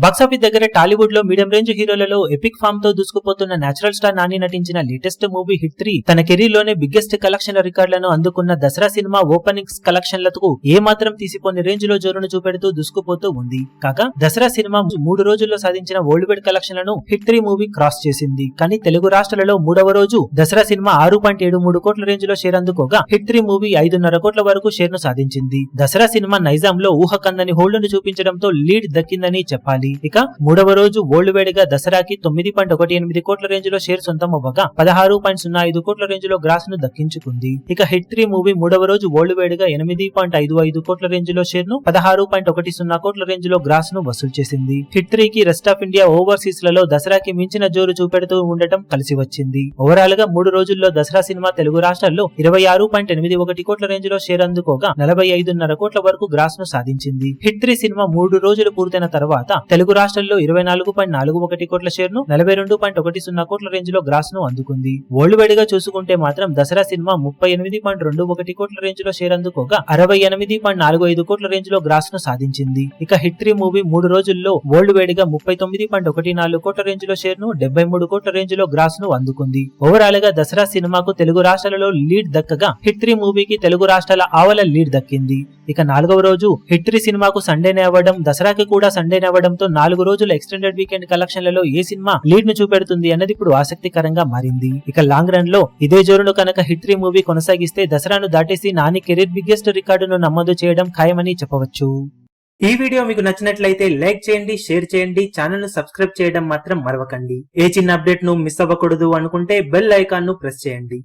Box office దగ్గర టాలీవుడ్ లో medium range హీరోలలో epic form తో దూసుకుపోతున్న నేచురల్ స్టార్ నాని నటించిన లేటెస్ట్ మూవీ హిట్ 3 తన కెరీర్ లోనే బిగ్గెస్ట్ కలెక్షన్ రికార్డులను అందుకున్న దసరా సినిమా ఓపెనింగ్స్ కలెక్షన్లకు ఏ మాత్రం తీసిపోని రేంజ్ లో జోరును చూపెడుతూ దూసుకుపోతూ ఉంది. కాగా దసరా సినిమా 3 రోజుల్లో సాధించిన వరల్డ్ వైడ్ కలెక్షన్లను హిట్ 3 మూవీ క్రాస్ చేసింది. కానీ తెలుగు రాష్ట్రాలలో 3వ రోజు దసరా సినిమా 6.73 కోట్ల రేంజ్ లో షేర్ అందుకోగా హిట్ 3 మూవీ 5.5 కోట్ల వరకు షేర్ ను సాధించింది. దసరా సినిమా నైజాం లో ఊహకందని హోల్డ్ ను చూపించడంతో లీడ్ దక్కిందని చెప్పాలి. ఇక 3వ రోజు వరల్డ్ వైడ్ గా దసరాకి 9.18 కోట్ల రేంజ్ లో షేర్ సొంతం అవ్వగా 16.05 కోట్ల రేంజ్ లో గ్రాస్ ను దక్కించుకుంది. ఇక హిట్ 3 మూవీ 3వ రోజు వరల్డ్ వైడ్ గా 8.55 కోట్ల రేంజ్ లో షేర్ ను 16.10 కోట్ల రేంజ్ లో గ్రాస్ ను వసూలు చేసింది. హిట్ 3 కి రెస్ట్ ఆఫ్ ఇండియా ఓవర్సీస్ లలో దసరాకి మించిన జోరు చూపెడుతూ ఉండటం కలిసి వచ్చింది. ఓవరాల్ గా 3 రోజుల్లో దసరా సినిమా తెలుగు రాష్ట్రాల్లో 26.81 కోట్ల రేంజ్ లో షేర్ అందుకోగా 45.5 కోట్ల వరకు గ్రాస్ ను సాధించింది. హిట్ 3 సినిమా 3 రోజులు పూర్తయిన తర్వాత తెలుగు రాష్ట్రాల్లో 24.41 కోట్ల షేర్ ను 42.10 కోట్ల రేంజ్ లో గ్రాస్ ను అందుకుంది. వరల్డ్ వైడ్ గా చూసుకుంటే మాత్రం దసరా సినిమా 38.21 కోట్ల రేంజ్ లో షేర్ అందుకోగా 68.45 కోట్ల రేంజ్ లో గ్రాస్ ను సాధించింది. ఇక హిట్ 3 మూవీ 3 రోజుల్లో వరల్డ్ వైడ్ గా 39.14 కోట్ల రేంజ్ లో షేర్ ను 73 కోట్ల రేంజ్ లో గ్రాస్ ను అందుకుంది. ఓవరాల్ గా దసరా సినిమాకు తెలుగు రాష్ట్రాలలో లీడ్ దక్కగా హిట్ 3 మూవీకి తెలుగు రాష్ట్రాల ఆవల లీడ్ దక్కింది. ఇక 4వ రోజు హిట్ 3 సినిమాకు సండేనే అవ్వడం, దసరాకి కూడా సండేనే అవ్వడంతో 4 రోజుల ఎక్స్టెండెడ్ వీకెండ్ కలెక్షన్లలో ఏ సినిమా లీడ్ ను చూపెడుతుంది అన్నది ఇప్పుడు ఆసక్తికరంగా మారింది. ఇక లాంగ్ రన్ లో ఇదే జోరును కనుక హిట్ 3 మూవీ కొనసాగిస్తే దసరాను దాటేసి నాని కెరీర్ బిగ్గెస్ట్ రికార్డును నమోదు చేయడం ఖాయమని చెప్పవచ్చు. ఈ వీడియో మీకు నచ్చినట్లయితే లైక్ చేయండి, షేర్ చేయండి, ఛానల్ ను సబ్స్క్రైబ్ చేయడం మాత్రం మరవకండి. ఏ చిన్న అప్డేట్ ను మిస్ అవ్వకూడదు అనుకుంటే బెల్ ఐకాన్ ను ప్రెస్ చేయండి.